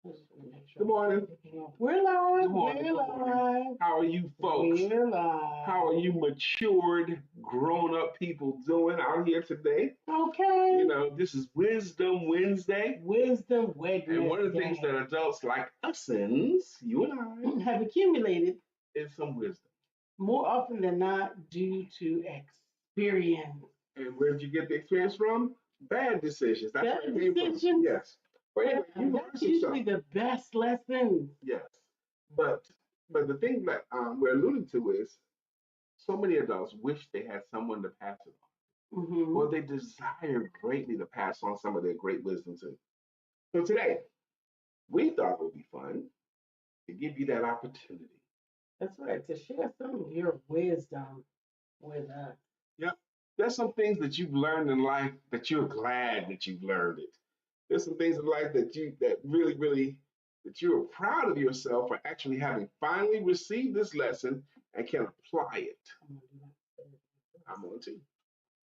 Good morning. We're live. Good morning. We're Good morning. live. How are you folks? We're live. How are you matured, grown up people doing out here today? Okay. You know, this is Wisdom Wednesday. Wisdom Wednesday. And one of the things that adults like usins, you and I, have accumulated is some wisdom. more often than not due to experience. And where did you get the experience from? Bad decisions. That's Bad where it came from. decisions? Yes. But anyway, you learn That's some usually stuff. the best lesson. Yes. But the thing that we're alluding to is so many adults wish they had someone to pass it on, or they desire greatly to pass on some of their great wisdom to. So today, we thought it would be fun to give you that opportunity. That's right, to share some of your wisdom with us. Yep. There's some things that you've learned in life that you're glad that you've learned it. There's some things in life that really, really that you're proud of yourself for actually having finally received this lesson and can apply it. I'm on too.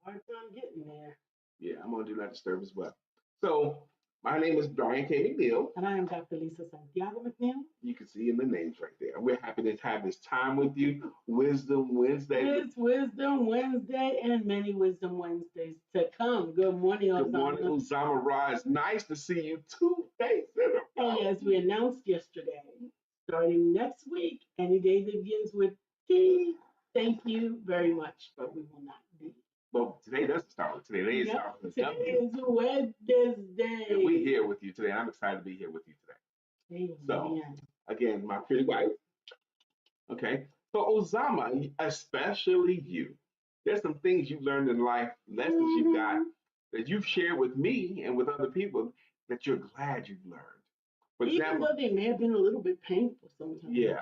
Hard time getting there. Yeah, I'm gonna do not disturb as well. So my name is Brian K. McNeill. And I am Dr. LisaSantiagoMcNeill. You can see in the names right there. We're happy to have this time with you. Wisdom Wednesday. It's Wisdom Wednesday and many Wisdom Wednesdays to come. Good morning, Osama. Good morning, Uzama Rise. Nice to see you 2 days in a row. And as we announced yesterday, starting next week, any day that begins with T, thank you very much, but we will not be. Well, today doesn't start with today. Today starts with Today W. is Wednesday. And we're here with you today. I'm excited to be here with you today. Amen. So, again, my pretty wife. Okay. So, Osama, especially you, there's some things you've learned in life, lessons you've got that you've shared with me and with other people that you're glad you've learned. For example, even though they may have been a little bit painful sometimes. Yeah.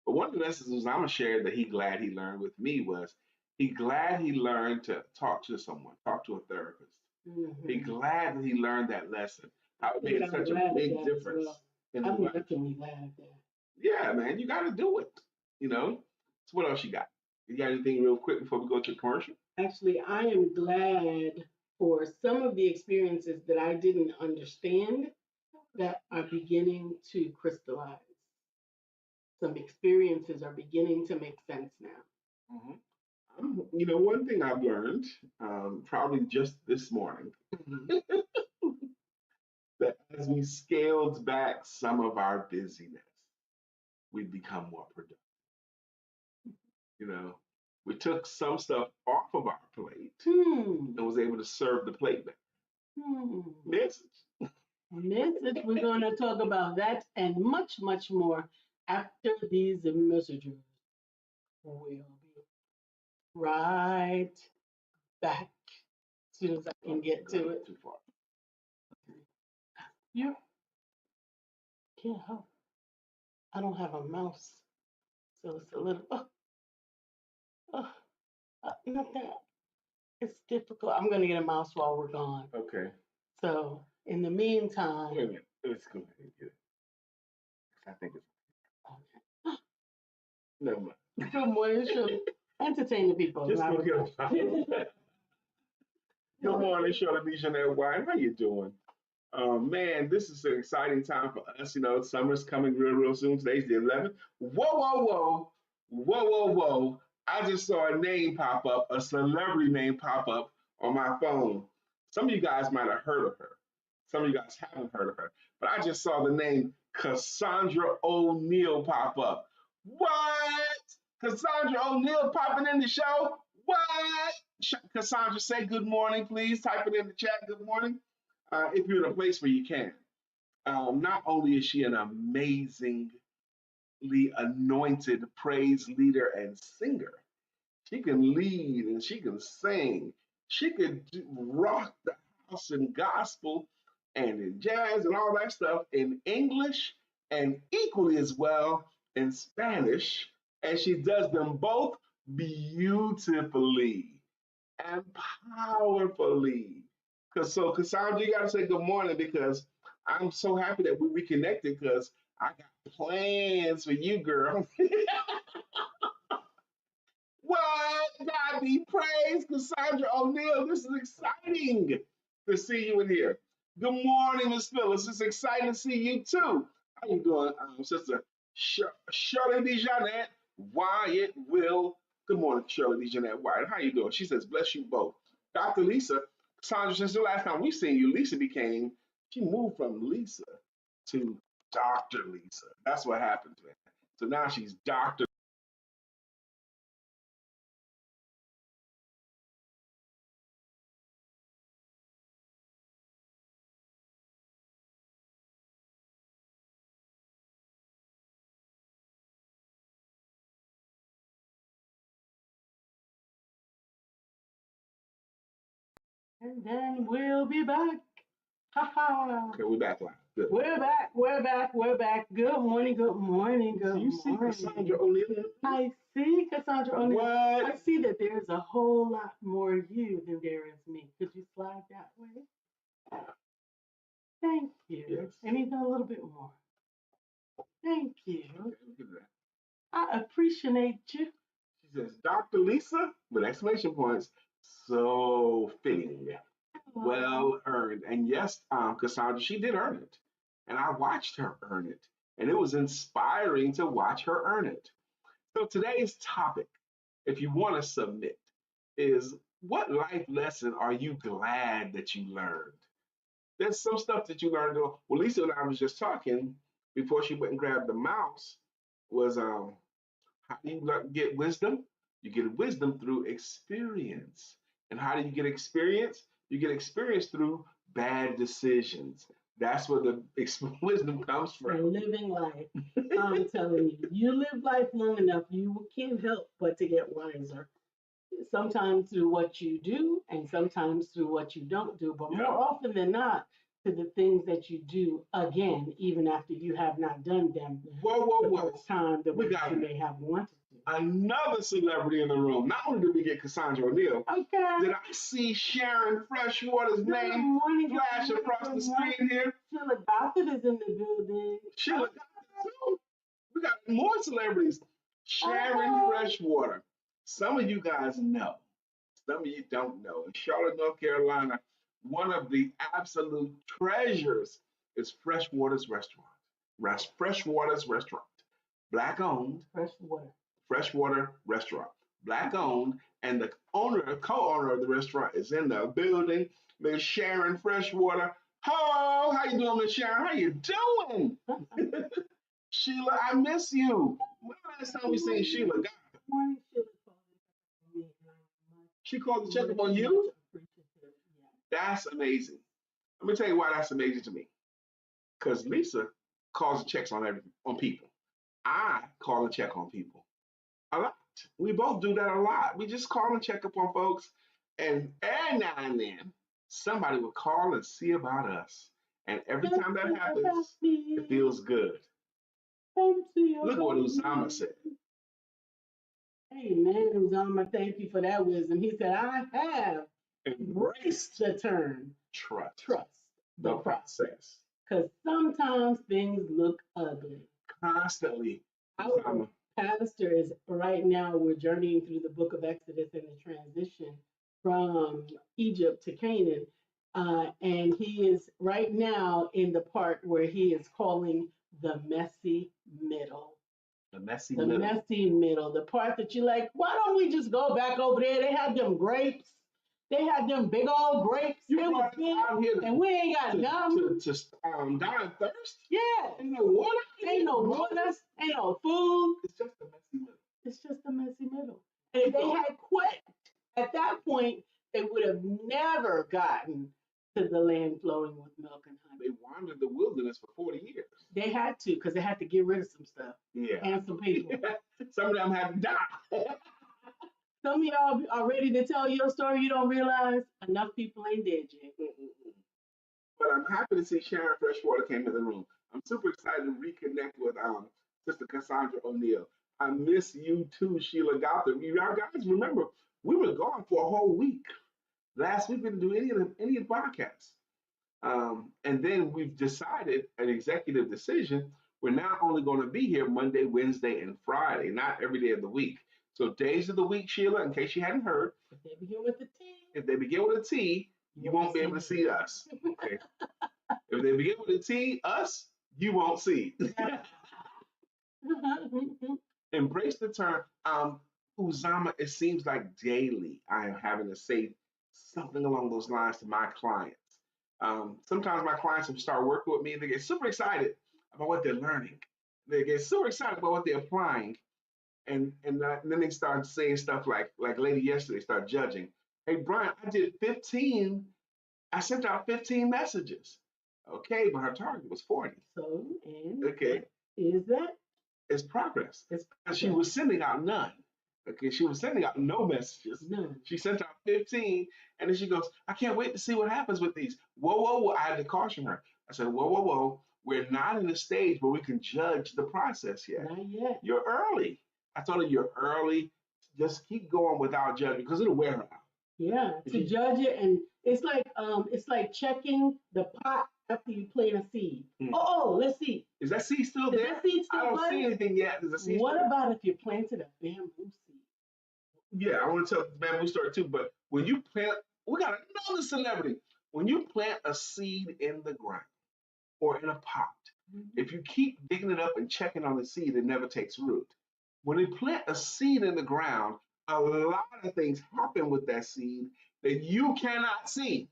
But one of the lessons Osama shared that he glad he learned with me was he glad he learned to talk to someone, talk to a therapist. He glad that he learned that lesson. How it made such a big difference. In his I'm life. definitely glad of that. Yeah, man, you got to do it. You know. So what else you got? You got anything real quick before we go to the commercial? Actually, I am glad for some of the experiences that I didn't understand that are beginning to crystallize. Some experiences are beginning to make sense now. You know, one thing I've learned, probably just this morning, that as we scaled back some of our busyness, we've become more productive. You know, we took some stuff off of our plate and was able to serve the plate better. Message. Message. We're going to talk about that and much, much more after these messages. We'll be right back as soon as I can get to it. Too far. You can't help. I don't have a mouse, so it's a little. Not that. It's difficult. I'm going to get a mouse while we're gone. Okay. So in the meantime. Wait a minute. Let's go ahead and get it. I think it's. Okay. Never mind. Good morning, Shirley. Entertain the people. Just forget about it. Good morning, Shirley B. Jeanette White. How you doing? Man, this is an exciting time for us. You know, summer's coming real soon. Today's the 11th. Whoa. I just saw a name pop up, a celebrity name pop up on my phone. Some of you guys might have heard of her. Some of you guys haven't heard of her. But I just saw the name Cassandra O'Neill pop up. What? Cassandra O'Neill popping in the show? What? Cassandra, say good morning, please. Type it in the chat. Good morning. If you're in a place where you can. Not only is she an amazingly anointed praise leader and singer, she can lead and she can sing. She could rock the house in gospel and in jazz and all that stuff in English and equally as well in Spanish. And she does them both beautifully and powerfully. So Cassandra, you gotta say good morning because I'm so happy that we reconnected because I got plans for you, girl. What? God be praised, Cassandra O'Neill. This is exciting to see you in here. Good morning, Miss Phyllis. It's exciting to see you too. How you doing, Sister Shirley DeJohnette Wyatt Will? Good morning, Shirley DeJohnette Wyatt. How you doing? She says, bless you both. Dr. Lisa, Sandra, since the last time we seen you, she moved from Lisa to Dr. Lisa. That's what happened to her. So now she's Dr. And then we'll be back. Ha ha. Okay, we're back live. Good. We're back. We're back. We're back. Good morning. Good morning. Good Do you see morning. Cassandra O'Neill? I see Cassandra O'Neill. What? I see that there's a whole lot more you than there is me. Could you slide that way? Thank you. Yes. And even a little bit more. Thank you. Okay, look at that. I appreciate you. She says, Dr. Lisa, with exclamation points. So fitting. Well earned. And yes, Cassandra, she did earn it. And I watched her earn it. And it was inspiring to watch her earn it. So today's topic, if you want to submit, is what life lesson are you glad that you learned? There's some stuff that you learned. Well, Lisa and I was just talking before she went and grabbed the mouse. Was how do you get wisdom? You get wisdom through experience. And how do you get experience? You get experience through bad decisions. That's where the wisdom comes from. And living life. I'm telling you, you live life long enough, you can't help but to get wiser. Sometimes through what you do, and sometimes through what you don't do, but more often than not, to the things that you do again, even after you have not done them the first time the way you may have wanted to. Another celebrity in the room. Not only did we get Cassandra O'Neill, did I see Sharon Freshwater's name flash across the screen here? Sheila Gothard is in the building. Sheila Gothard too. We got more celebrities. Sharon Freshwater. Some of you guys know. Some of you don't know. In Charlotte, North Carolina, one of the absolute treasures is Freshwater's Restaurant. Freshwater's Restaurant. Black owned. Freshwater Restaurant. Black owned. And the co-owner of the restaurant is in the building. Miss Sharon Freshwater. Oh, how you doing, Miss Sharon? How you doing? Sheila, I miss you. When last time we seen Sheila? She called to check up on you? That's amazing. Let me tell you why that's amazing to me. Because Lisa calls and checks on people. I call and check on people a lot. We both do that a lot. We just call and check up on folks. And every now and then, somebody will call and see about us. And every time that happens, it feels good. Look at what Uzama said. Amen, Uzama. Thank you for that wisdom. He said, I have embraced the term trust the process. Because sometimes things look ugly. Constantly. Our pastor is right now, we're journeying through the book of Exodus and the transition from Egypt to Canaan. And he is right now in the part where he is calling the messy middle. The messy middle. The part that you're like, why don't we just go back over there? They had them grapes. They had them big old grapes. You brought us out here and we ain't got nothing. To die of thirst? Yeah. Ain't no water. Ain't no water. Ain't no food. It's just a messy middle. It's just a messy middle. And if they had quit at that point, they would have never gotten to the land flowing with milk and honey. They wandered the wilderness for 40 years. They had to, because they had to get rid of some stuff. Yeah. And some people. Some of them had to die. Some of y'all are ready to tell your story. You don't realize enough people ain't dead yet. But I'm happy to see Sharon Freshwater came in the room. I'm super excited to reconnect with Sister Cassandra O'Neill. I miss you too, Sheila Gothard. Y'all guys remember, we were gone for a whole week. Last week we didn't do any of the podcasts. And then we've decided an executive decision. We're now only going to be here Monday, Wednesday, and Friday, not every day of the week. So days of the week, Sheila, in case you hadn't heard. If they begin with a T. If they begin with a T, you won't be able to see us. Okay. If they begin with a T, us, you won't see. Embrace the term Uzama. It seems like daily I am having to say something along those lines to my clients. Sometimes my clients will start working with me and they get super excited about what they're learning. They get super excited about what they're applying, and then they start saying stuff like lady yesterday start judging. Hey Brian, I did 15. I sent out 15 messages. Okay, but her target was 40. So, and Okay, is that? it's progress. It's And she progress. was sending out none. Okay, she was sending out no messages. None. She sent out 15, and then she goes, I can't wait to see what happens with these. Whoa, whoa, whoa. I had to caution her. I said, whoa, whoa, whoa. We're not in a stage where we can judge the process yet. Not yet. You're early. I told her, you're early. Just keep going without judging because it'll wear her out. Yeah, If to you- judge it, and it's like checking the pot after you plant a seed. Hmm. Oh, let's see. Is that seed still Is there? that seed still I don't budding? see anything yet. Is the seed What still about if you planted a bamboo seed? Yeah, I want to tell the bamboo story too. But when you plant, we got another celebrity. When you plant a seed in the ground or in a pot, if you keep digging it up and checking on the seed, it never takes root. When you plant a seed in the ground, a lot of things happen with that seed that you cannot see.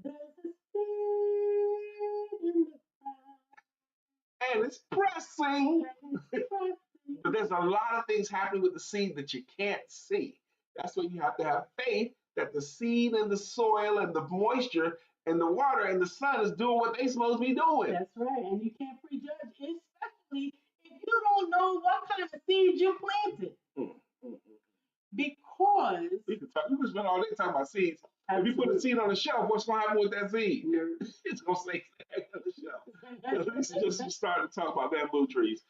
There's a seed in the ground. And it's pressing. It's pressing. But there's a lot of things happening with the seed that you can't see. That's why you have to have faith that the seed and the soil and the moisture and the water and the sun is doing what they're supposed to be doing. That's right, and you can't prejudge, especially if you don't know what kind of seed you planted. Mm, mm, mm. Because You can spend all day talking about seeds. If you put a seed on the shelf, what's going to happen with that seed? It's going to stay on the shelf. At least just started to talk about bamboo trees.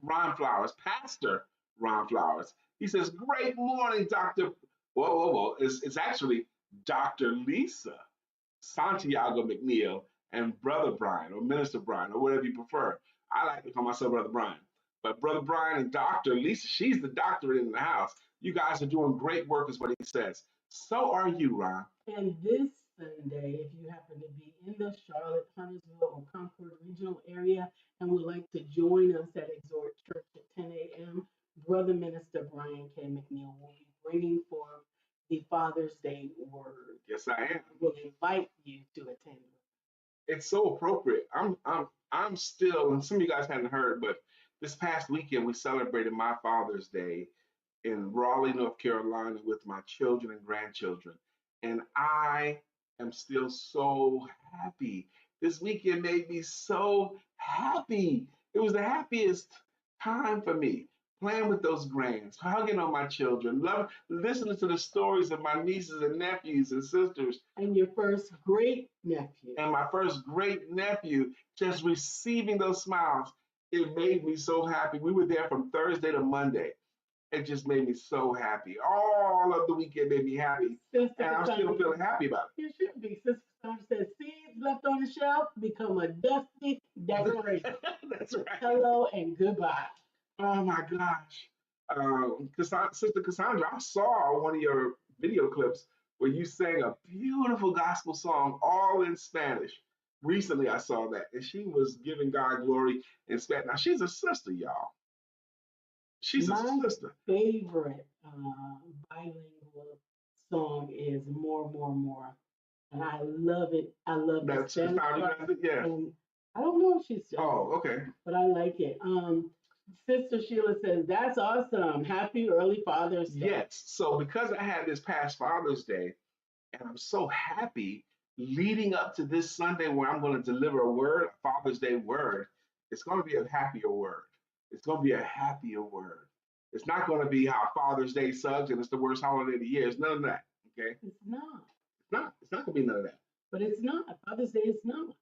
Ron Flowers, Pastor Ron Flowers. He says, "Great morning, Doctor." Whoa, whoa, whoa! It's actually Dr. Lisa, Santiago McNeill, and Brother Brian, or Minister Brian, or whatever you prefer. I like to call myself Brother Brian. But Brother Brian and Dr. Lisa, she's the doctorate in the house. You guys are doing great work, is what he says. So are you, Ron. And this Sunday, if you happen to be in the Charlotte, Huntersville, or Concord regional area and would like to join us at Exhort Church at 10 a.m., Brother Minister Brian K. McNeill will be bringing forth the Father's Day word. Yes, I am. I will invite you to attend. It's so appropriate. I'm still, and some of you guys hadn't heard, but this past weekend we celebrated my Father's Day in Raleigh, North Carolina, with my children and grandchildren. And I am still so happy. This weekend made me so happy. It was the happiest time for me. Playing with those grands, hugging on my children, listening to the stories of my nieces and nephews and sisters. And your first great nephew. And my first great nephew, just receiving those smiles. It made me so happy. We were there from Thursday to Monday. It just made me so happy. All of the weekend made me happy. Sister And I'm still feeling happy about it. You should be. Sister Cassandra says, seeds left on the shelf become a dusty decoration. That's right. Hello and goodbye. Oh my gosh. Sister Cassandra, I saw one of your video clips where you sang a beautiful gospel song all in Spanish. Recently, I saw that, and she was giving God glory in Spanish. Now, she's a sister, y'all. She's a sister. My favorite bilingual song is More, More, More. And I love it. I love the That's Spanish Cassandra, part. yeah. And I don't know if she's Oh, okay. but I like it. Sister Sheila says, that's awesome. Happy early Father's Day. Yes. So because I had this past Father's Day, and I'm so happy leading up to this Sunday where I'm going to deliver a word, a Father's Day word, it's going to be a happier word. It's going to be a happier word. It's not going to be how Father's Day sucks and it's the worst holiday of the year. It's none of that. Okay? It's not. It's not. It's not going to be none of that. But it's not. Father's Day is not.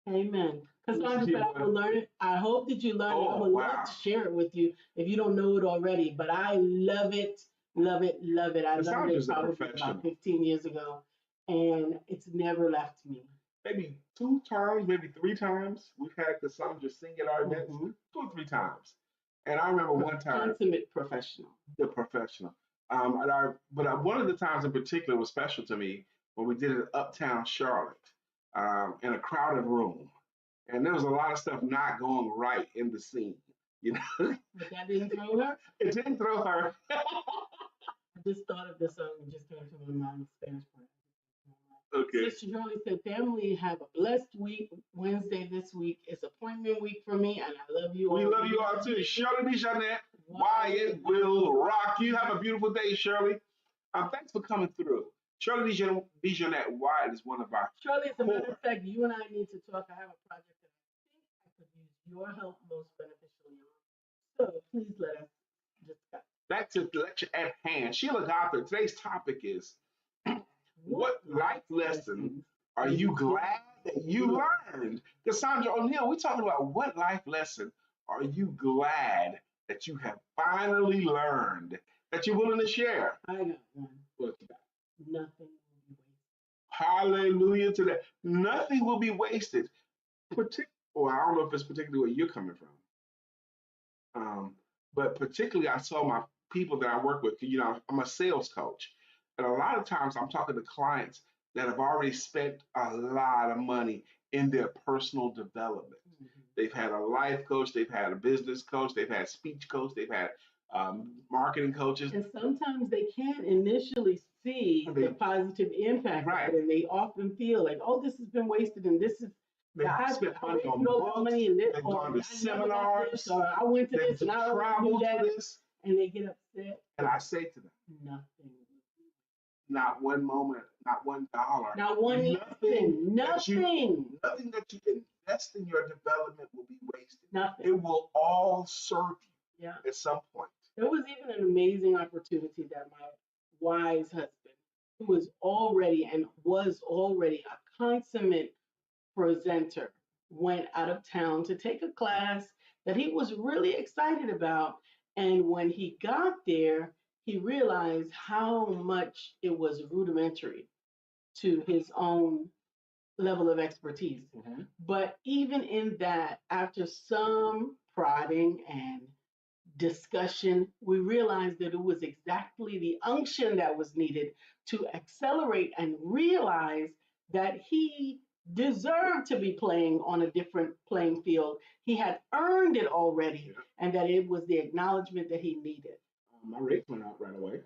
Amen. Cassandra said, I will learn it. I hope that you learn it. I would love to share it with you if you don't know it already. But I love it, love it, love it. I learned it probably about 15 years ago, and it's never left me. Maybe 2 times, maybe 3 times. We've had Cassandra sing at our events 2 or 3 times. And I remember one time. Consummate professional. The professional. One of the times in particular was special to me when we did it in Uptown Charlotte in a crowded room. and there was a lot of stuff not going right in the scene. You know, But that didn't throw her. it didn't throw her. I just thought of this song and just came to my mind, Spanish part. Okay. Sister Shirley said, family, have a blessed week. Wednesday this week is appointment week for me, and I love you all. We love you all too. Shirley Jeanette, Wyatt will rock. You have a beautiful day, Shirley. Thanks for coming through. Shirley Jeanette Wyatt is one of our Shirley, as a matter core. of fact, you and I need to talk. I have a project that I think I could use your help most beneficially on. So please let us discuss. That's a lecture at hand. Sheila Gothard, today's topic is what life lesson are you glad that you learned? Cassandra O'Neill, we're talking about what life lesson are you glad that you have finally learned that you're willing to share? I got one. What you got? Nothing will be wasted. Hallelujah to that. Nothing will be wasted. Well, I don't know if it's particularly where you're coming from, but particularly I saw my people that I work with. You know, I'm a sales coach, and a lot of times I'm talking to clients that have already spent a lot of money in their personal development. Mhm. They've had a life coach, they've had a business coach, they've had speech coach, they've had marketing coaches. And sometimes they can't initially see They, the positive impact of right. it, and they often feel like, "Oh, this has been wasted," and this is They've I spent money wasted on all that books, money in this, they've or gone to I never got this, seminars, or I went to they've this and I already knew traveled for that, this. and they get upset. And I say to them, Nothing. not one moment, not $1, Not one nothing lesson. that you Nothing. nothing that you invest in your development will be wasted. Nothing. It will all serve you Yeah. at some point. There was even an amazing opportunity that my wise husband, who was already a consummate presenter, went out of town to take a class that he was really excited about. And when he got there, he realized how much it was rudimentary to his own level of expertise. Mhm. But even in that, after some prodding and discussion, we realized that it was exactly the unction that was needed to accelerate and realize that he deserved to be playing on a different playing field. He had earned it already, Yeah. and that it was the acknowledgement that he needed. My rates went out right away.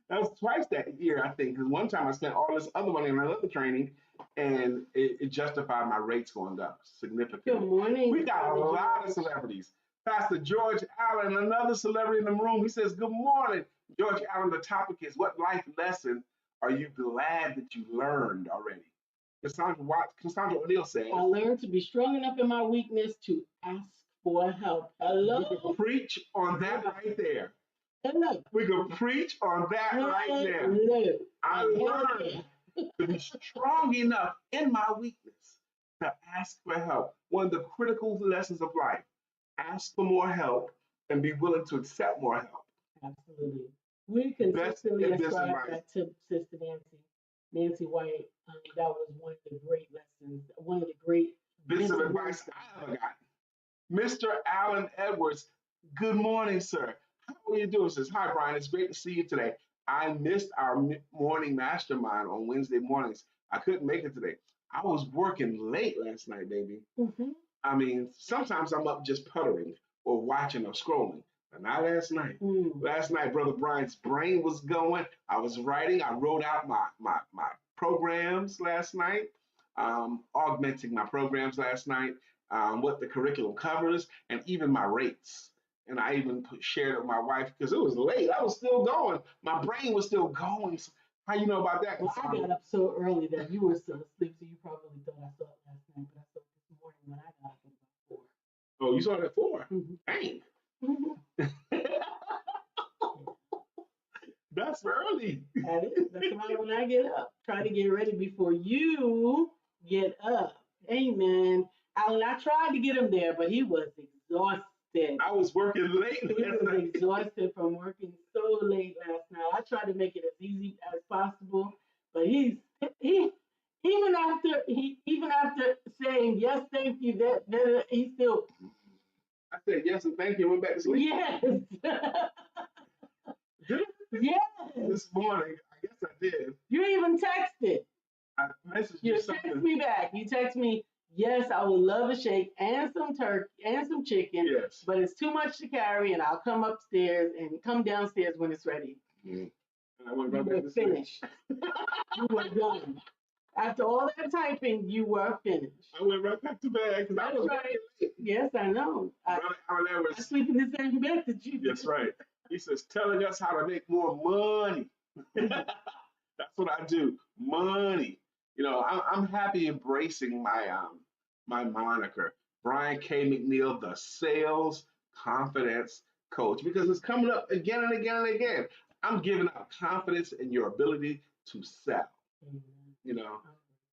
That was twice that year, I think, because one time I spent all this other money on another training, and it justified my rates going up significantly. Good morning. We got a Brother lot of George. celebrities. Pastor George Allen, another celebrity in the room, he says, "Good morning." George Allen, the topic is, what life lesson are you glad that you learned already? Cassandra O'Neill says, I learned to be strong enough in my weakness to ask for help. we Hello. could preach on that right there. Hello. We could preach on that right there. Hello. I learned to be strong enough in my weakness to ask for help. One of the critical lessons of life: ask for more help and be willing to accept more help. Absolutely. We consistently ascribe that to Sister Nancy White. That was one of the great lessons, one of the great bits of advice I ever got. Mr. Alan Edwards, good morning, sir. How are you doing? Says, hi, Brian. It's great to see you today. I missed our morning mastermind on Wednesday mornings. I couldn't make it today. I was working late last night, baby. Mm-hmm. I mean, sometimes I'm up just puttering or watching or scrolling, but not last night. Last night, Brother Brian's brain was going. I was writing. I wrote out my programs last night, augmenting my programs last night, what the curriculum covers, and even my rates. And I even shared it with my wife because it was late. I was still going. My brain was still going. So how you know about that? Well, I got up so early that you were still asleep, so you probably thought I saw it last night, but I saw it this morning when I got up at about 4. Oh, you saw it at 4? Mm-hmm. Dang. Mm-hmm. That's early. That is. That's why when I get up, try to get ready before you get up. Amen. Alan, I tried to get him there, but he was exhausted. I was working late. He was exhausted from working so late last night. I tried to make it as easy as possible, but he even after saying yes, thank you, that he still. I said yes and thank you. Went back to sleep. Yes. Yes. Yes. This morning, I guess I did. You even texted. I messaged You you text something. me back. You text me, Yes, I would love a shake and some turkey and some chicken, Yes. but it's too much to carry, and I'll come upstairs and come downstairs when it's ready. Mm. And I went You right back were to sleep. finished. You were done. After all that typing, you were finished. I went right back to bed because I That's was right. working late. Yes, I know. Brother Alan I sleep in the same bed that you do. that's right. He says, telling us how to make more money. That's what I do. Money. You know, I'm happy embracing my moniker, Brian K. McNeill, the sales confidence coach, because it's coming up again and again and again. I'm giving out confidence in your ability to sell. You know,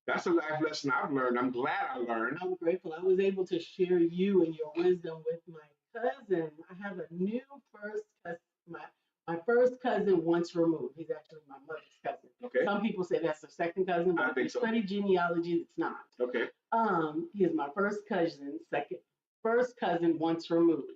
that's a life lesson I've learned. I'm glad I learned. I'm grateful I was able to share you and your wisdom with my cousin. I have a new first cousin. My first cousin once removed. He's actually my mother's cousin. Okay. Some people say that's their second cousin, but I if think you so. study genealogy, it's not. Okay. He is my first cousin, first cousin once removed.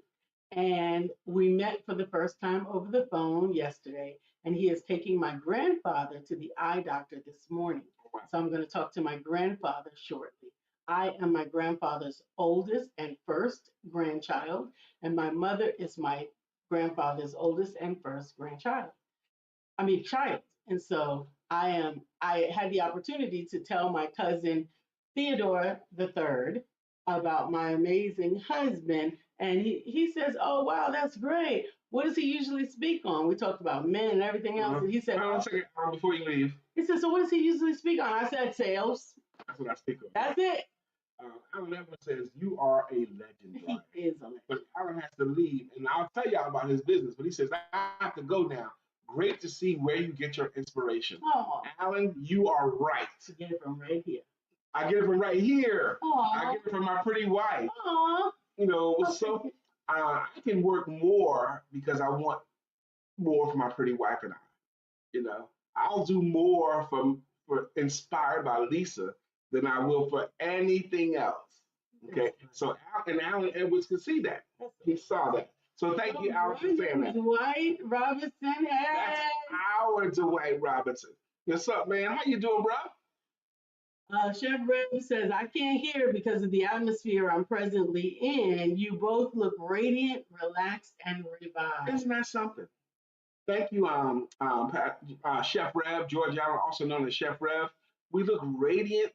And we met for the first time over the phone yesterday, and he is taking my grandfather to the eye doctor this morning. Wow. So I'm going to talk to my grandfather shortly. I am my grandfather's oldest and first grandchild, and my mother is my grandfather's oldest and first child. And so I had the opportunity to tell my cousin Theodore the third about my amazing husband. And he says, "Oh, wow, that's great. What does he usually speak on?" We talked about men and everything else. And he said, Hold on a second, before you leave. He said, "So what does he usually speak on?" I said, "Sales." That's what I speak on. That's it. Alan Edwards says, you are a legend, Brian. He is a legend. But Alan has to leave, and I'll tell y'all about his business, but he says, I have to go now. Great to see where you get your inspiration. Oh, Alan, you are right. to get it from right here. I get it from right here. Aww. I get it from my pretty wife. Aww. You know, so I can work more because I want more for my pretty wife and I. You know, I'll do more for inspired by Lisa than I will for anything else. Okay, so Alan Edwards could see that. He saw that. So thank you, Alan, for saying that. Dwight Robinson. Hey. That's our Dwight Robinson. What's up, man? How you doing, bro? Chef Red says, "I can't hear because of the atmosphere I'm presently in. You both look radiant, relaxed, and revived." Isn't that something? Thank you, Chef Rev, George Allen, also known as Chef Rev. We look radiant,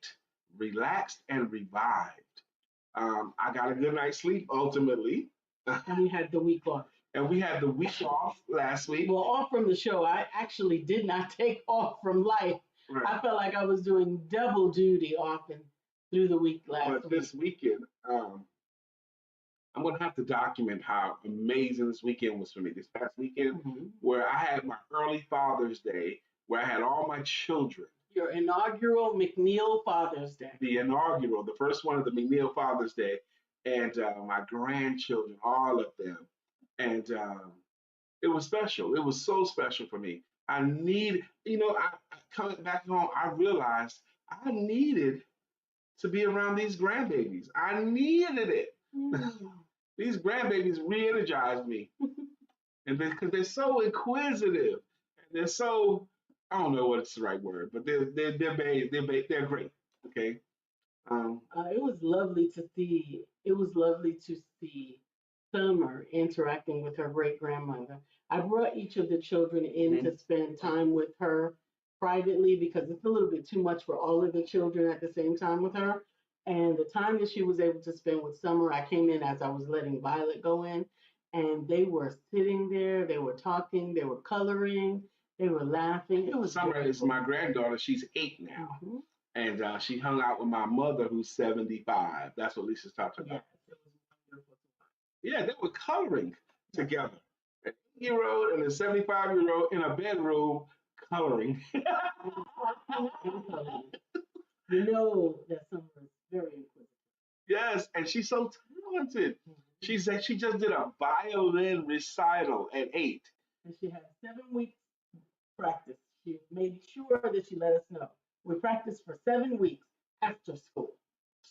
relaxed, and revived. I got a good night's sleep ultimately. And we had the week off. And we had the week off last week. Well, off from the show. I actually did not take off from life. Right. I felt like I was doing double duty often through the week last week. But this weekend, I'm going to have to document how amazing this weekend was for me. This past weekend, where I had my early Father's Day, where I had all my children. Your inaugural McNeill Father's Day. The inaugural, the first one of the McNeill Father's Day, and my grandchildren, all of them. And it was special. It was so special for me. I need, coming back home, I realized I needed to be around these grandbabies. I needed it. These grandbabies re-energized me. And because they're so inquisitive. And they're so, I don't know what's the right word, but they're great. Okay. It was lovely to see. It was lovely to see Summer interacting with her great grandmother. I brought each of the children in to spend time with her privately because it's a little bit too much for all of the children at the same time with her. And the time that she was able to spend with Summer, I came in as I was letting Violet go in, and they were sitting there, they were talking, they were coloring, they were laughing. It was Summer is my granddaughter. She's 8 now. And she hung out with my mother, who's 75. That's what Lisa's talking about. Yes, it was wonderful. Yeah, they were coloring together. An 8-year-old and a 75-year-old in a bedroom coloring. You know that Summer is very inquisitive. Yes, and she's so talented. She said she just did a violin recital at 8. And she had 7 weeks practice. She made sure that she let us know. We practiced for 7 weeks after school.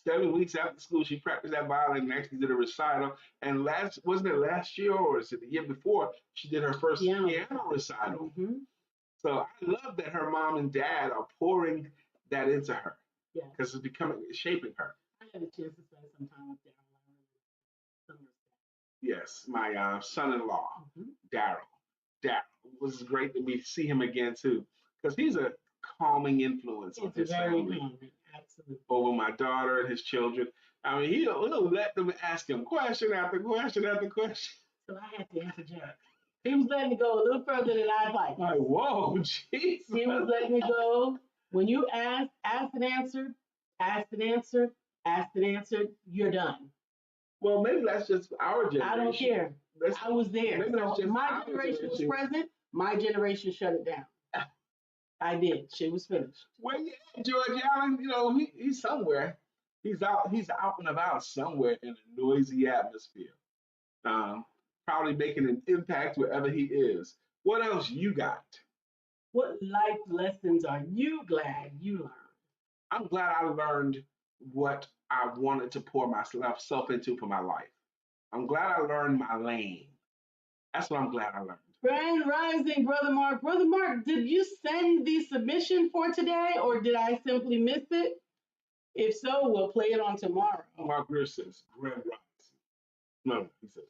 7 weeks after school, she practiced that violin and actually did a recital. And wasn't it last year or is it the year before? She did her first piano recital. So I love that her mom and dad are pouring that into her. Because it's shaping her. I had a chance to spend some time with Daryl. Yes, my son-in-law, Mm-hmm. Daryl. Daryl was great to see him again too, because he's a calming influence on It's his very family calming, absolutely. over my daughter and his children. I mean, he'll let them ask him question after question after question. So I had to interject. He was letting me go a little further than I'd like. Like, whoa, Jesus. He was letting me go. When you asked and answered, asked and answered, asked and answered, you're done. Well, maybe that's just our generation. I don't care. That's, I was there. maybe that's So just my our generation was generation. present. My generation shut it down. I did. She was finished. Well, yeah, George Allen, he's somewhere. He's out and about somewhere in a noisy atmosphere. Um, Probably making an impact wherever he is. What else you got? What life lessons are you glad you learned? I'm glad I learned what I wanted to pour myself into for my life. I'm glad I learned my lane. That's what I'm glad I learned. Grand Rising, Brother Mark. Brother Mark, did you send the submission for today or did I simply miss it? If so, we'll play it on tomorrow. Mark Greer says, Grand Rising. No, he says,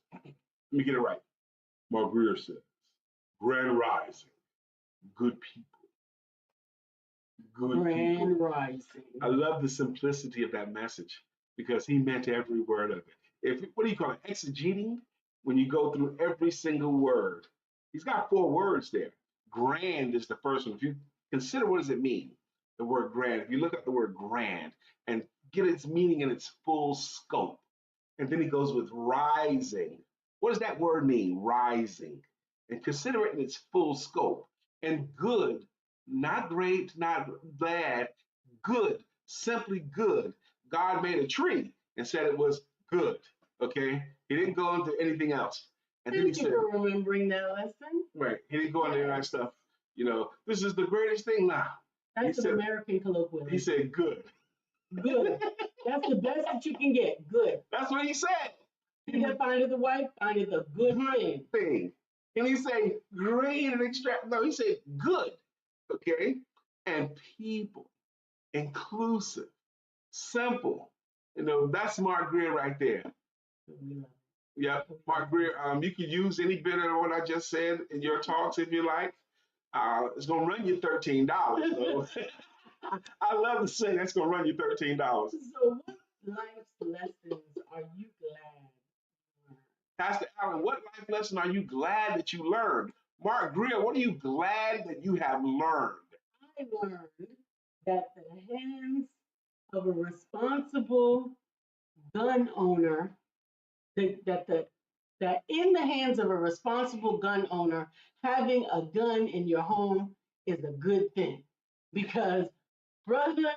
let me get it right. Mark Greer says, Grand Rising. Good people. Good Grand people. Rising. I love the simplicity of that message because he meant every word of it. What do you call it? Exegeting? When you go through every single word. He's got 4 words there. Grand is the first one. If you consider what does it mean, the word grand. If you look up the word grand and get its meaning in its full scope, and then he goes with rising. What does that word mean? Rising. And consider it in its full scope. And good, not great, not bad, good, simply good. God made a tree and said it was good. Okay? He didn't go into anything else. And then he Thank you said, for remembering that lesson. right, he didn't go into any of that stuff. This is the greatest thing now. That's an American colloquialism. He said, good. Good. That's the best that you can get. Good. That's what he said. He that findeth a wife findeth a good thing. And he said, great and extract. No, he said, good. Okay? And people, inclusive, simple. That's Mark Greer right there. Yeah, Mark Greer, you can use any bit of what I just said in your talks if you like. It's going to run you $13. So I love to say that's going to run you $13. So what life's lessons are you glad you learned? Pastor Allen, what life lesson are you glad that you learned? Mark Greer, what are you glad that you have learned? I learned that the hands of a responsible gun owner, that in the hands of a responsible gun owner, having a gun in your home is a good thing. Because brother,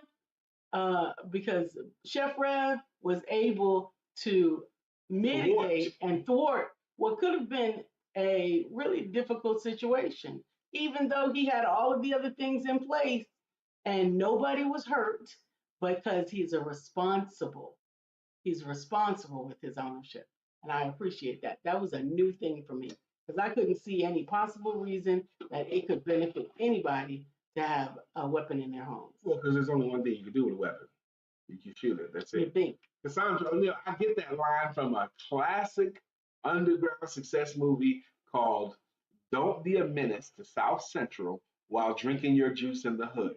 because Chef Rev was able to mitigate and thwart what could have been a really difficult situation, even though he had all of the other things in place and nobody was hurt because he's responsible with his ownership. And I appreciate that. That was a new thing for me because I couldn't see any possible reason that it could benefit anybody to have a weapon in their homes. Well, because there's only one thing you can do with a weapon. You can shoot it. That's You it. think? Cassandra O'Neill, I get that line from a classic underground success movie called Don't Be a Menace to South Central While Drinking Your Juice in the Hood.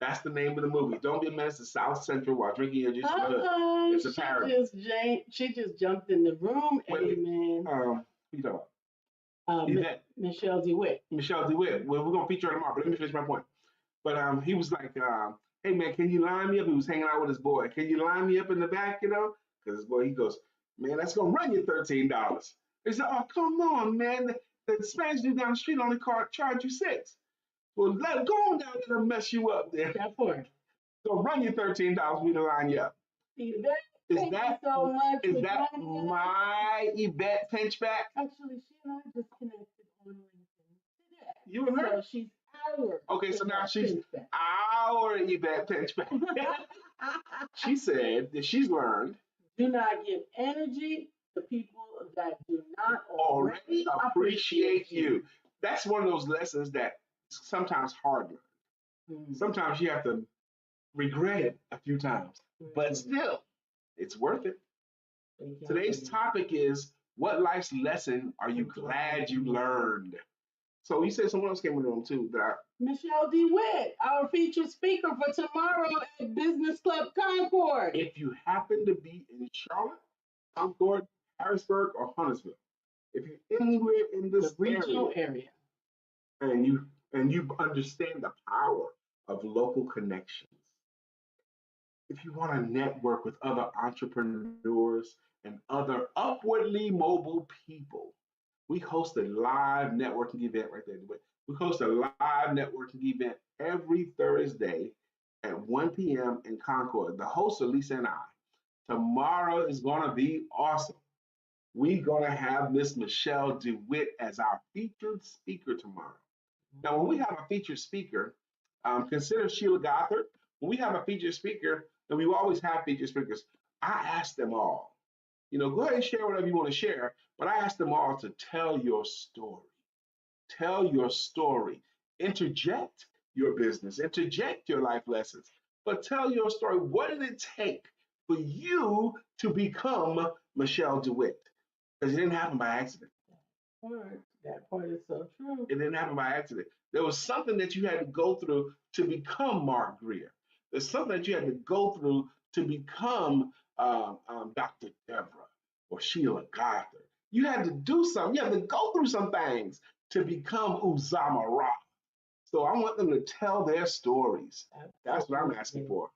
That's the name of the movie. Don't be a menace to South Central while drinking your juice in the hood. It's a parody. She just jumped in the room. Wait, Amen. who you talking about? Yvette. Michelle DeWitt. Michelle DeWitt. Well, we're gonna feature her tomorrow, but let me finish my point. But he was like, "Hey man, can you line me up?" He was hanging out with his boy. Can you line me up in the back? Because his boy, he goes, "Man, that's gonna run you $13." He said, "Oh, come on, man. The Spanish dude down the street only charge you $6. Well, go on down there and mess you up there. That part. So run you $13 for me to line you up." Thank you so much. Is that my Yvette Pinchback? Actually, she and I just connected on LinkedIn today. You and her? So she's our. Okay, so now she's our Yvette Pinchback. She said that she's learned. Do not give energy to people that do not already appreciate you. That's one of those lessons that sometimes hard learned. Sometimes you have to regret it a few times, but still, It's worth it. Today's Exactly. topic is, what life's lesson are you glad you learned? So you said someone else came in the room too. Michelle DeWitt, our featured speaker for tomorrow at Business Club Concord. If you happen to be in Charlotte, Concord, Harrisburg, or Huntersville, if you're anywhere in The this regional area. and you understand the power of local connections, if you want to network with other entrepreneurs and other upwardly mobile people, we host a live networking event right there. We host a live networking event every Thursday at 1 p.m. in Concord. The hosts are Lisa and I. Tomorrow is going to be awesome. We're going to have Miss Michelle DeWitt as our featured speaker tomorrow. Now, when we have a featured speaker, consider Sheila Gothard. When we have a featured speaker, and we always have featured speakers, I ask them all, go ahead and share whatever you want to share, but I ask them all to tell your story. Tell your story. Interject your business, interject your life lessons, but tell your story. What did it take for you to become Michelle DeWitt? Because it didn't happen by accident. That part is so true. It didn't happen by accident. There was something that you had to go through to become Mark Greer. There's something that you had to go through to become Dr. Deborah or Sheila Gothard. You had to do something. You had to go through some things to become Uzama Ra. So I want them to tell their stories. That's what I'm asking for.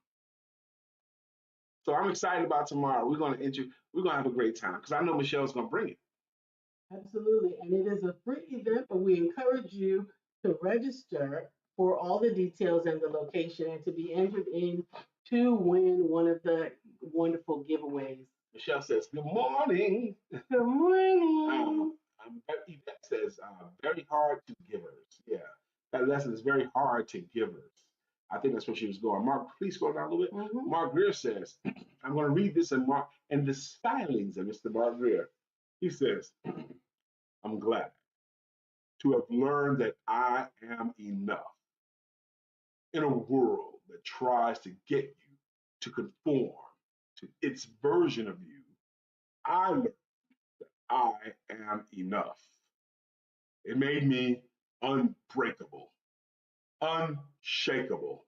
So I'm excited about tomorrow. We're gonna have a great time because I know Michelle's gonna bring it. Absolutely. And it is a free event, but we encourage you to register for all the details and the location and to be entered in to win one of the wonderful giveaways. Michelle says, "Good morning." Good morning. Yvette says, "Very hard to givers." Yeah, that lesson is very hard to givers. I think that's where she was going. Mark, please scroll down a little bit. Mm-hmm. Mark Greer says, I'm going to read this in Mark and the stylings of Mr. Mark Greer. He says, "I'm glad to have learned that I am enough in a world that tries to get you to conform to its version of you. I learned that I am enough. It made me unbreakable, unshakable,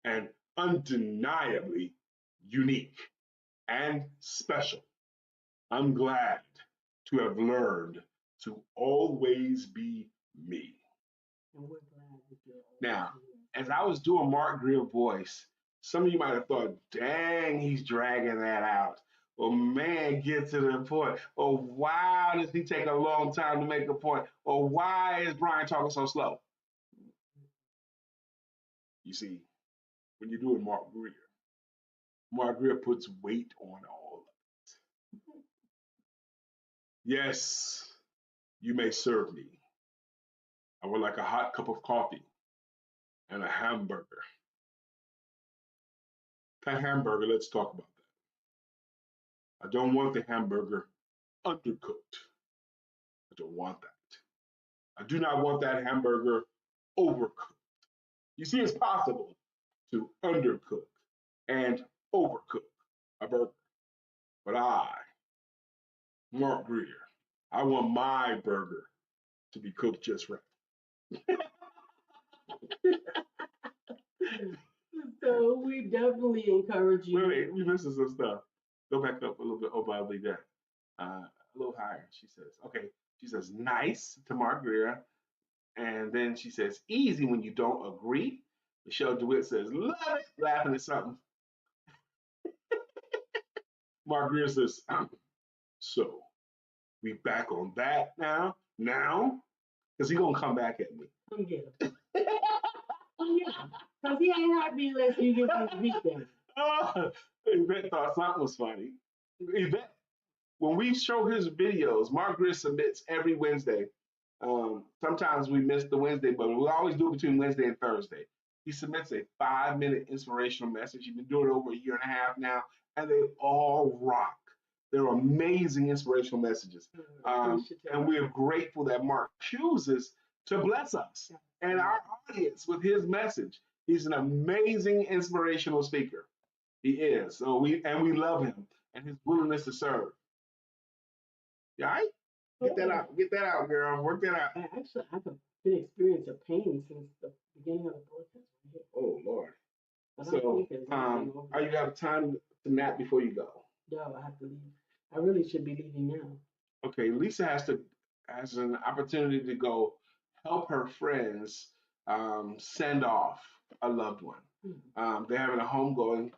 and undeniably unique and special. I'm glad to have learned to always be me." And we're glad that you're Now, as I was doing Mark Greer voice, some of you might have thought, dang, he's dragging that out. Or man, get to the point. Or why does he take a long time to make a point? Or why is Brian talking so slow? You see, when you're doing Mark Greer puts weight on all of it. Yes, you may serve me. I would like a hot cup of coffee and a hamburger. That hamburger, let's talk about that. I don't want the hamburger undercooked. I don't want that. I do not want that hamburger overcooked. You see, it's possible to undercook and overcook a burger. But Mark Greer, I want my burger to be cooked just right. So we definitely encourage you. Wait, we missing some stuff. Go back up a little bit. Oh, probably that. A little higher. She says, okay. She says, nice to Mark Greer. And then she says, easy when you don't agree. Michelle DeWitt says, love it, laughing at something. Mark Greer says, so we back on that now? Because he's going to come back at me. Come get him. Because he ain't happy unless you give him the beat down. Yvette thought something was funny. Yvette, when we show his videos, Mark Greer submits every Wednesday. Sometimes we miss the Wednesday, but we always do it between Wednesday and Thursday. He submits a 5-minute inspirational message. He's been doing it over a year and a half now, and they all rock. They're amazing inspirational messages. And we're grateful that Mark chooses to bless us and our audience with his message. He's an amazing inspirational speaker. He is. So we love him and his willingness to serve. Yeah, all right? Get that Oh, out. Get that out, girl. Work that out. I actually have been experiencing pain since the beginning of the broadcast right here. Oh Lord. But I don't So think there's anything over are there. you have time to nap before you go? No, I have to leave. I really should be leaving now. Okay, Lisa has an opportunity to go help her friends send off a loved one. Mhm. They're having a homegoing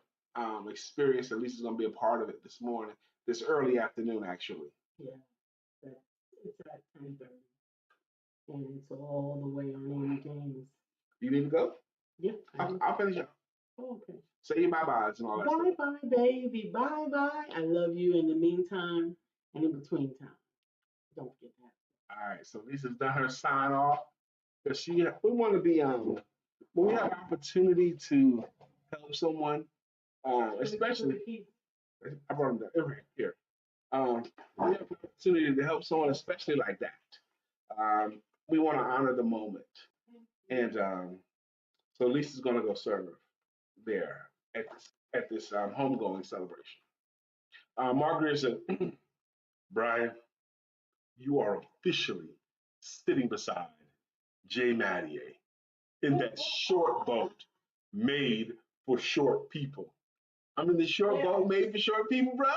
experience, and Lisa's going to be a part of it this morning, this early afternoon, actually. Yeah, that, it's at 10:30, and it's all the way on Amy Gaines. You need to go? Yeah, I do. I'll finish up. Oh, okay. Say your bye byes and all that stuff. Bye bye, baby. Bye bye. I love you in the meantime and in between time. Don't forget that. All right, so Lisa's done her sign off because we want to be when we have opportunity to help someone, especially I brought them down over here. We have an opportunity to help someone, especially like that. We want to honor the moment, and so Lisa's going to go serve there at this homegoing celebration. Margaret said, "Brian, you are officially sitting beside Jay Mattier in that short boat made for short people." I'm in the short boat made for short people, bro.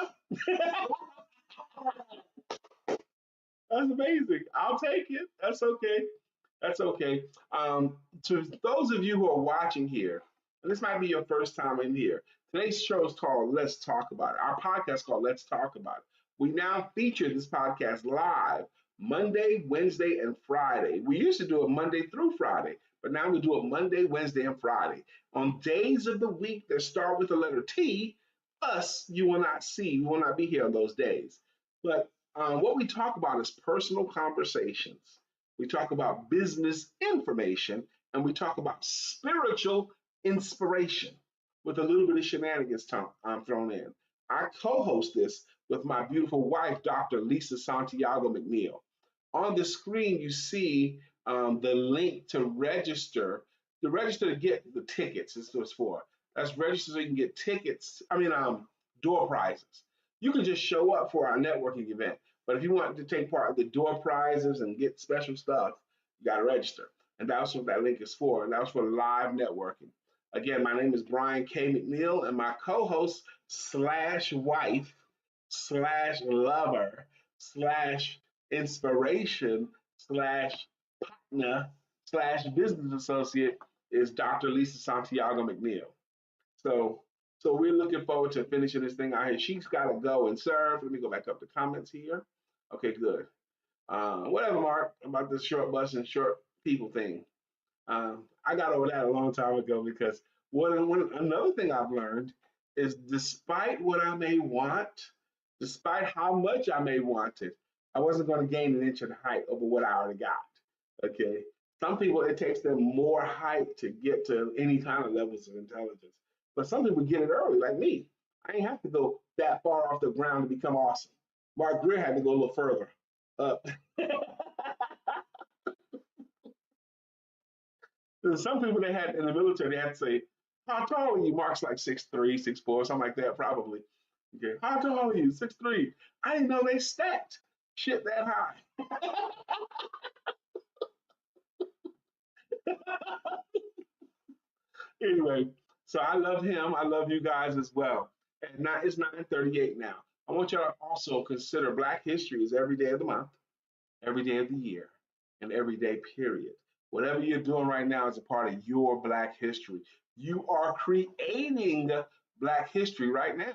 That's amazing. I'll take it. That's okay. That's okay. To those of you who are watching here, and this might be your first time in here, today's show is called Let's Talk About It. Our podcast is called Let's Talk About It. We now feature this podcast live Monday, Wednesday, and Friday. We used to do it Monday through Friday, but now we do it Monday, Wednesday, and Friday. On days of the week that start with the letter T, us, you will not see. We will not be here on those days. But what we talk about is personal conversations. We talk about business information, and we talk about spiritual inspiration with a little bit of shenanigans thrown in. I co host this with my beautiful wife, Dr. LisaSantiagoMcNeill. On the screen, you see the link to register to get the tickets. This was for. That's register so you can get tickets. Door prizes. You can just show up for our networking event. But if you want to take part in the door prizes and get special stuff, you got to register. And that's what that link is for. And that's for live networking. Again, my name is Brian K. McNeill, and my co host slash wife slash lover slash inspiration slash partner slash business associate is Dr. Lisa Santiago McNeill. So so we're looking forward to finishing this thing out here. She's got to go and serve. Let me go back up to comments here. Okay, good. Whatever, Mark, about this short bus and short people thing. I got over that a long time ago because another thing I've learned is despite what I may want, despite how much I may want it, I wasn't going to gain an inch of height over what I already got. Okay. Some people, it takes them more height to get to any kind of levels of intelligence. But some people get it early, like me. I ain't have to go that far off the ground to become awesome. Mark Greer had to go a little further up. Some people they had in the military, they had to say, "How tall are you?" Mark's like 6'3", 6'4", something like that, probably. Okay, how tall are you? 6'3". I didn't know they stacked shit that high. Anyway, so I love him. I love you guys as well. And now it's 9:38 now. I want y'all to also consider Black History is every day of the month, every day of the year, and every day, period. Whatever you're doing right now is a part of your Black history. You are creating Black history right now.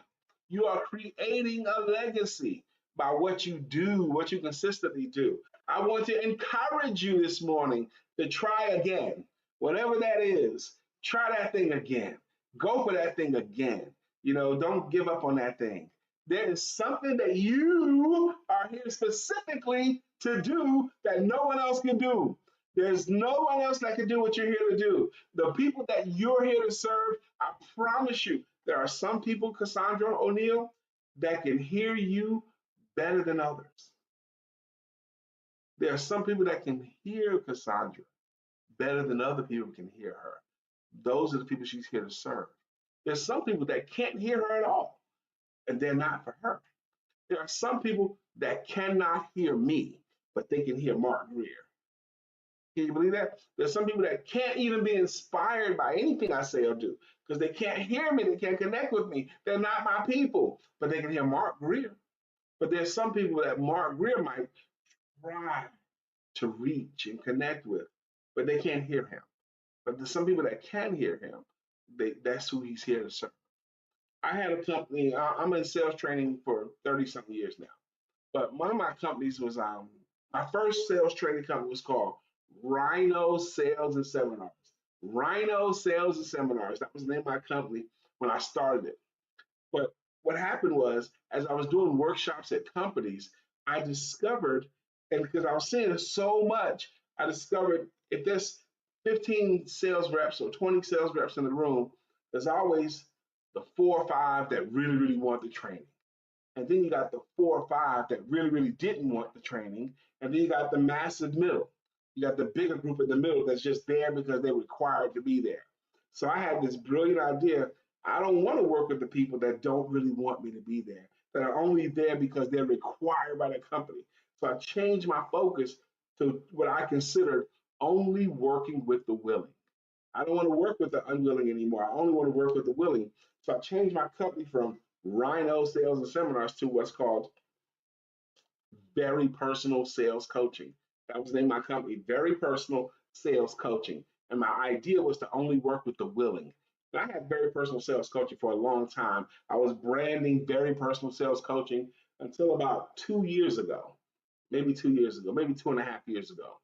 You are creating a legacy by what you do, what you consistently do. I want to encourage you this morning to try again. Whatever that is, try that thing again. Go for that thing again. Don't give up on that thing. There is something that you are here specifically to do that no one else can do. There's no one else that can do what you're here to do. The people that you're here to serve, I promise you, there are some people, Cassandra O'Neill, that can hear you better than others. There are some people that can hear Cassandra better than other people can hear her. Those are the people she's here to serve. There's some people that can't hear her at all, and they're not for her. There are some people that cannot hear me, but they can hear Mark Greer. Can you believe that? There's some people that can't even be inspired by anything I say or do because they can't hear me, they can't connect with me. They're not my people, but they can hear Mark Greer. But there's some people that Mark Greer might try to reach and connect with, but they can't hear him. But there's some people that can hear him. That's who he's here to serve. I had a company. I'm in sales training for 30 something years now. But one of my companies was my first sales training company was called Rhino Sales and Seminars. Rhino Sales and Seminars. That was the name of my company when I started it. But what happened was, as I was doing workshops at companies, I discovered, and because I was seeing so much, I discovered if there's 15 sales reps or 20 sales reps in the room, there's always the 4 or 5 that really, really want the training. And then you got the 4 or 5 that really, really didn't want the training. And then you got the massive middle. You got the bigger group in the middle that's just there because they're required to be there. So I had this brilliant idea. I don't want to work with the people that don't really want me to be there, that are only there because they're required by the company. So I changed my focus to what I considered only working with the willing. I don't want to work with the unwilling anymore. I only want to work with the willing. So I changed my company from Rhino Sales and Seminars to what's called Very Personal Sales Coaching. That was the name of my company, Very Personal Sales Coaching. And my idea was to only work with the willing. And I had Very Personal Sales Coaching for a long time. I was branding Very Personal Sales Coaching until about 2 years ago, maybe 2 years ago, maybe 2.5 years ago.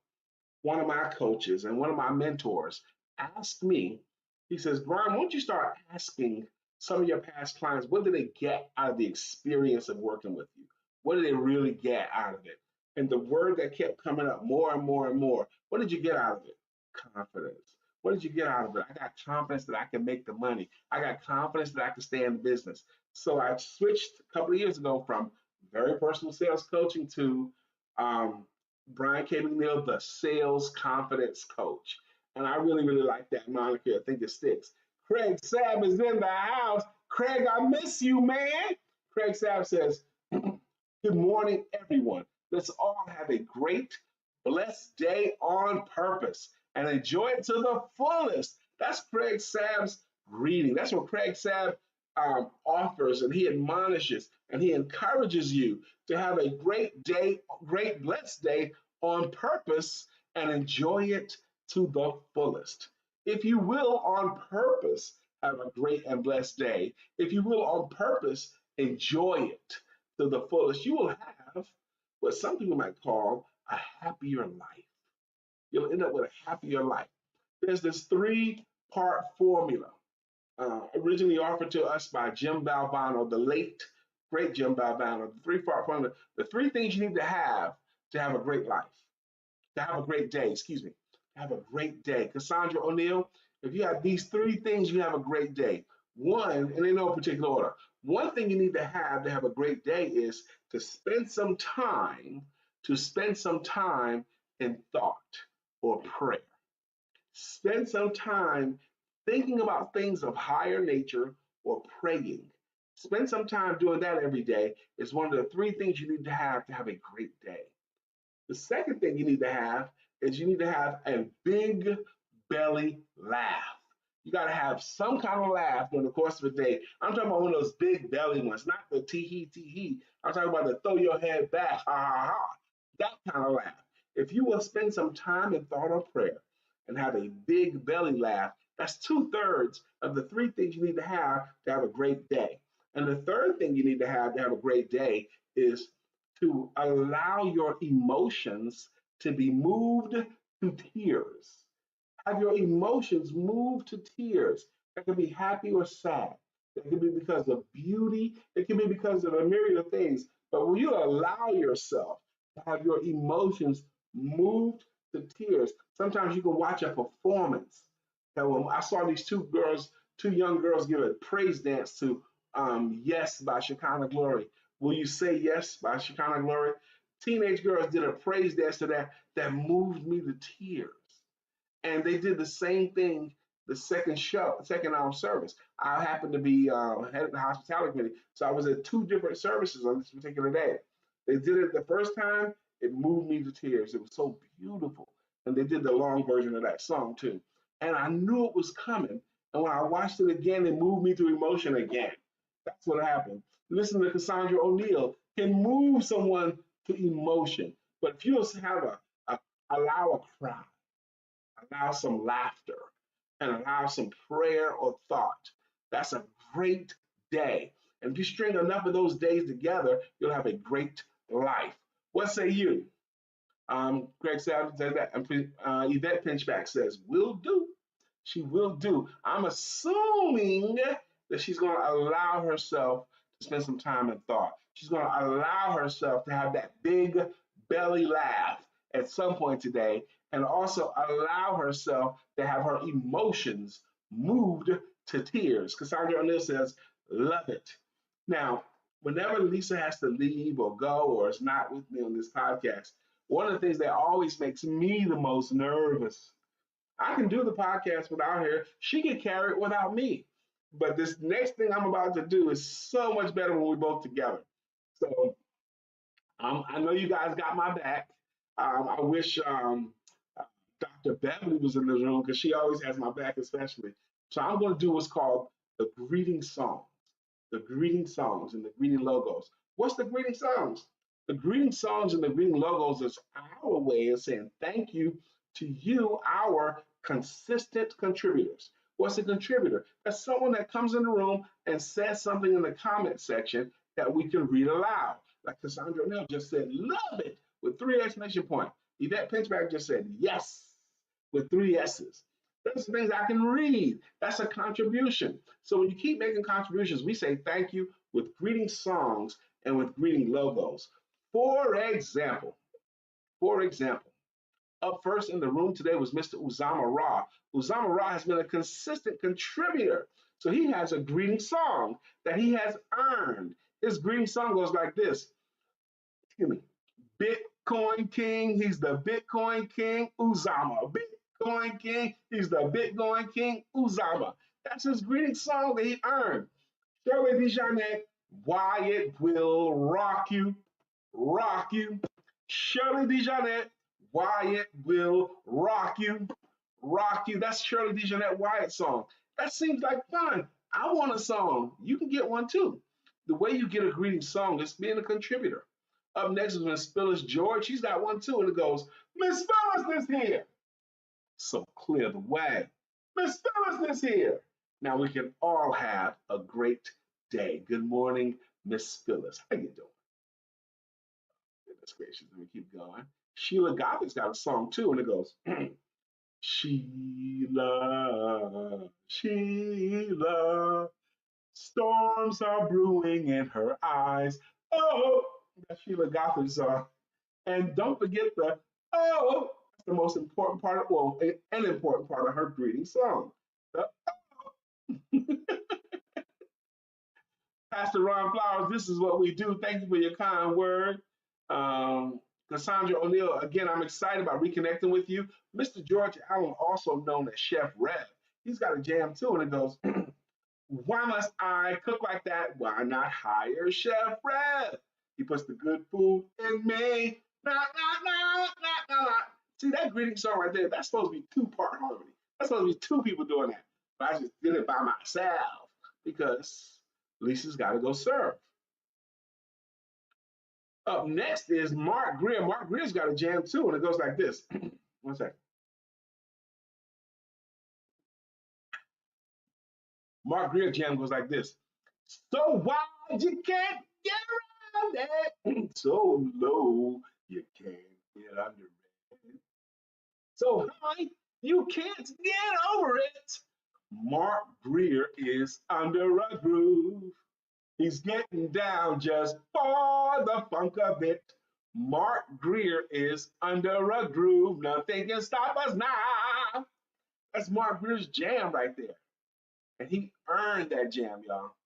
One of my coaches and one of my mentors asked me, he says, Brian, why don't you start asking some of your past clients, what did they get out of the experience of working with you? What did they really get out of it? And the word that kept coming up more and more and more, what did you get out of it? Confidence. What did you get out of it? I got confidence that I can make the money. I got confidence that I can stay in the business. So I switched a couple of years ago from very personal sales coaching to um, Brian K. McNeill, the sales confidence coach. And I really, really like that moniker. I think it sticks. Craig Sabb is in the house. Craig, I miss you, man. Craig Sabb says, good morning, everyone. Let's all have a great, blessed day on purpose and enjoy it to the fullest. That's Craig Sabb's greeting. That's what Craig Sabb offers, and he admonishes and he encourages you to have a great day, great, blessed day on purpose and enjoy it to the fullest. If you will, on purpose, have a great and blessed day. If you will, on purpose, enjoy it to the fullest. You will have what some people might call a happier life. You'll end up with a happier life. There's this three-part formula originally offered to us by Jim Valvano, the late, great Jim Valvano. The three-part formula, the three things you need to have a great life, to have a great day, excuse me, to have a great day. Cassandra O'Neill, if you have these three things, you have a great day. One, and in no particular order, one thing you need to have a great day is to spend some time in thought or prayer. Spend some time thinking about things of higher nature or praying. Spend some time doing that every day is one of the three things you need to have a great day. The second thing you need to have is you need to have a big belly laugh. You got to have some kind of laugh during the course of a day. I'm talking about one of those big belly ones, not the tee hee tee hee. I'm talking about the throw your head back, ha ha ha. That kind of laugh. If you will spend some time in thought or prayer and have a big belly laugh, that's 2/3 of the three things you need to have a great day. And the third thing you need to have a great day is to allow your emotions to be moved to tears. Have your emotions move to tears. That can be happy or sad. That can be because of beauty. It can be because of a myriad of things. But when you allow yourself to have your emotions moved to tears, sometimes you can watch a performance. And when I saw these two young girls give a praise dance to Yes by Shekinah Glory. Will You Say Yes by Shekinah Glory? Teenage girls did a praise dance to that moved me to tears. And they did the same thing the second show, second service. I happened to be head of the hospitality committee, so I was at two different services on this particular day. They did it the first time, it moved me to tears. It was so beautiful. And they did the long version of that song too. And I knew it was coming. And when I watched it again, it moved me to emotion again. That's what happened. Listen to Cassandra O'Neill can move someone to emotion. But if you just have a allow a cry, allow some laughter, and allow some prayer or thought, that's a great day. And if you string enough of those days together, you'll have a great life. What say you? Greg said that. Yvette Pinchback says, will do. She will do. I'm assuming that she's going to allow herself to spend some time in thought. She's going to allow herself to have that big belly laugh at some point today, and also allow herself to have her emotions moved to tears. Cassandra O'Neill says, love it. Now, whenever Lisa has to leave or go or is not with me on this podcast, one of the things that always makes me the most nervous. I can do the podcast without her. She can carry it without me. But this next thing I'm about to do is so much better when we're both together. So I know you guys got my back. I wish Dr. Beverly was in the room because she always has my back, especially. So I'm going to do what's called the greeting song, the greeting songs and the greeting logos. What's the greeting songs? The greeting songs and the greeting logos is our way of saying thank you to you, our consistent contributors. What's a contributor? That's someone that comes in the room and says something in the comment section that we can read aloud. Like Cassandra O'Neill just said, love it, with three exclamation points. Yvette Pinchback just said, yes, with three S's. Those are things I can read. That's a contribution. So when you keep making contributions, we say thank you with greeting songs and with greeting logos. For example, up first in the room today was Mr. Uzama Ra. Uzama Ra has been a consistent contributor. So he has a greeting song that he has earned. His greeting song goes like this. Excuse me. Bitcoin King, he's the Bitcoin King, Uzama. Bitcoin King, he's the Bitcoin King, Uzama. That's his greeting song that he earned. Shirley Dijanet, Wyatt will rock you, rock you. Shirley Dijanet, Wyatt will rock you, rock you. That's Shirley Dijanet Wyatt song. That seems like fun. I want a song. You can get one too. The way you get a greeting song is being a contributor. Up next is Miss Phyllis George. She's got one too, and it goes, Miss Phyllis is here. So clear the way. Miss Phyllis is here. Now we can all have a great day. Good morning, Miss Phyllis. How you doing? Goodness gracious, let me keep going. Sheila Gothick's got a song too, and it goes, Sheila, Sheila, storms are brewing in her eyes. Oh, that's Sheila Gothick's song. And don't forget the oh, that's the most important part of, well, an important part of her greeting song. The, Pastor Ron Flowers, this is what we do. Thank you for your kind word. Cassandra O'Neill, again, I'm excited about reconnecting with you. Mr. George Allen, also known as Chef Rev, he's got a jam too, and it goes, why must I cook like that? Why not hire Chef Rev? He puts the good food in me. Nah, nah, nah, nah, nah, nah. See, that greeting song right there, that's supposed to be two-part harmony. That's supposed to be two people doing that. But I just did it by myself because Lisa's got to go serve. Up next is Mark Greer. Mark Greer's got a jam too, and it goes like this. One second. Mark Greer jam goes like this. So wide you can't get around it. So low you can't get under it. So high you can't get over it. Mark Greer is under a groove. He's getting down just for the funk of it. Mark Greer is under a groove. Nothing can stop us now. That's Mark Greer's jam right there. And he earned that jam, y'all.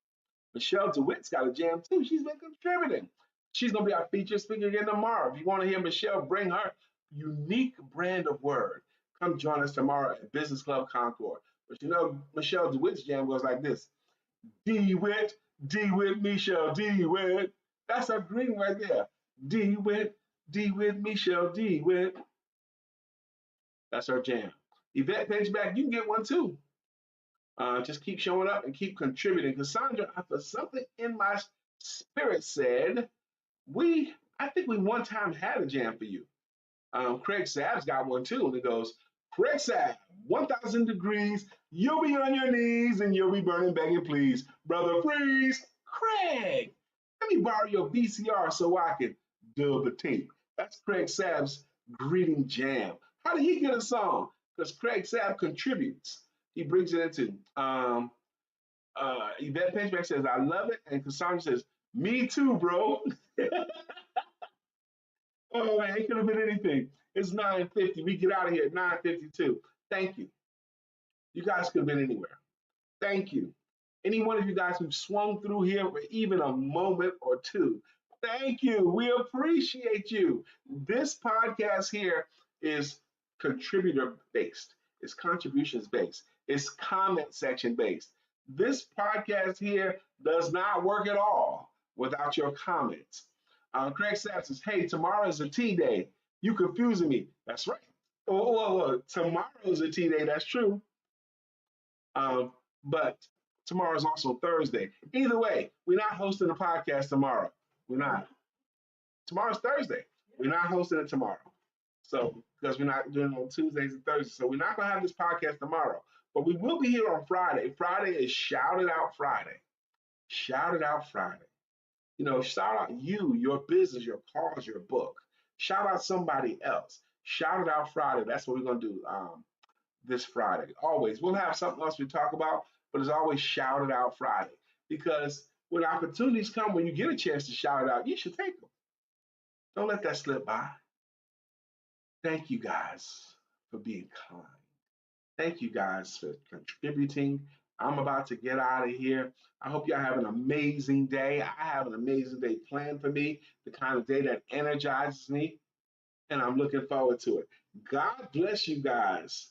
Michelle DeWitt's got a jam too. She's been contributing. She's going to be our featured speaker again tomorrow. If you want to hear Michelle bring her unique brand of word, come join us tomorrow at Business Club Concord. But you know, Michelle DeWitt's jam goes like this: DeWitt, DeWitt, Michelle DeWitt. That's her greeting right there. DeWitt, DeWitt, Michelle DeWitt. That's her jam. Yvette Pinchback, you can get one too. Just keep showing up and keep contributing. Cassandra, for something in my spirit said, I think we one time had a jam for you. Craig Sabb's got one too, and it goes, Craig Sabb, 1,000 degrees, you'll be on your knees and you'll be burning, begging, please. Brother Freeze, Craig, let me borrow your VCR so I can dub a tape. That's Craig Sabb's greeting jam. How did he get a song? Because Craig Sabb contributes. He brings it into. Yvette Pinchback says, I love it. And Cassandra says, me too, bro. Oh man, it could have been anything. It's 9:50. We get out of here at 9:52. Thank you. You guys could have been anywhere. Thank you. Any one of you guys who swung through here for even a moment or two, thank you. We appreciate you. This podcast here is contributor based, it's contributions based, it's comment section based. This podcast here does not work at all without your comments. Craig Sapp says, hey, tomorrow is a tea day. You confusing me. That's right. Tomorrow is a tea day. That's true. But tomorrow is also Thursday. Either way, we're not hosting a podcast tomorrow. We're not. Tomorrow's Thursday. We're not hosting it tomorrow. So, because we're not doing it on Tuesdays and Thursdays. So, we're not going to have this podcast tomorrow. But we will be here on Friday. Friday is Shout It Out Friday. Shout It Out Friday. You know, shout out you, your business, your cause, your book. Shout out somebody else. Shout It Out Friday. That's what we're going to do this Friday. Always. We'll have something else we talk about, but it's always Shout It Out Friday. Because when opportunities come, when you get a chance to shout it out, you should take them. Don't let that slip by. Thank you guys for being kind. Thank you guys for contributing. I'm about to get out of here. I hope y'all have an amazing day. I have an amazing day planned for me, the kind of day that energizes me, and I'm looking forward to it. God bless you guys.